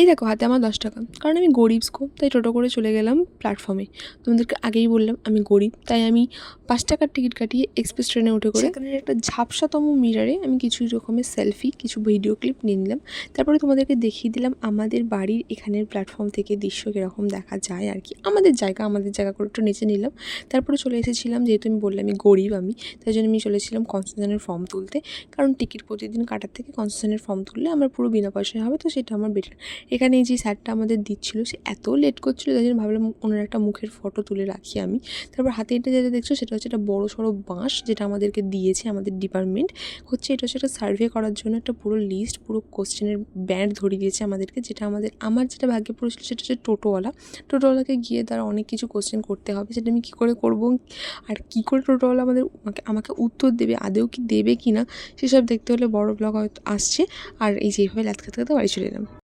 এই দেখো হাতে আমার 10 টাকা, কারণ আমি গরিব তাই টোটো করে চলে গেলাম প্ল্যাটফর্মে। তোমাদেরকে আগেই বললাম আমি গরিব, তাই আমি 5 টাকার টিকিট কাটিয়ে এক্সপ্রেস ট্রেনে উঠে করে সেখানে একটা ঝাপসাতম মিরারে আমি কিছু রকমের সেলফি, কিছু ভিডিও ক্লিপ নিয়ে নিলাম। তারপরে তোমাদেরকে দেখিয়ে দিলাম আমাদের বাড়ির এখানের প্ল্যাটফর্ম থেকে দৃশ্য কীরকম দেখা যায় আর কি। আমাদের জায়গা করে একটু নিচে নিলাম। তারপরে চলে এসেছিলাম, যেহেতু আমি বললাম আমি গরিব, তাই জন্য আমি চলেছিলাম কনসেশনের ফর্ম তুলতে, কারণ টিকিট প্রতিদিন কাটার থেকে কনসেশনের ফর্ম তুললে আমার পুরো বিনা পয়সায় হবে, তো সেটা আমার বেটার। এখানে এই যে স্যারটা আমাদের দিচ্ছিলো, সে এত লেট করছিলো, তাই জন্য ভাবলাম ওনার একটা মুখের ফটো তুলে রাখি আমি। তারপর হাতে এটা যেটা দেখছো সেটা হচ্ছে একটা বড়ো সড়ো বাঁশ, যেটা আমাদেরকে দিয়েছে আমাদের ডিপার্টমেন্ট। এটা হচ্ছে একটা সার্ভে করার জন্য একটা পুরো লিস্ট, পুরো কোশ্চেনের ব্যান্ড ধরিয়ে দিয়েছে আমাদেরকে, যেটা আমার যেটা ভাগ্যে পড়েছিল সেটা হচ্ছে টোটোওয়ালাকে গিয়ে তারা অনেক কিছু কোশ্চেন করতে হবে, সেটা আমি কী করে করবো, আর কী করে টোটোওয়ালা আমাকে উত্তর দেবে, আদৌ কি দেবে কি না, সেসব দেখতে হলে বড় ব্লগ হয়তো আসছে। আর এই যে এইভাবে ল্যাথ খেতে বাড়ি চলে এলাম।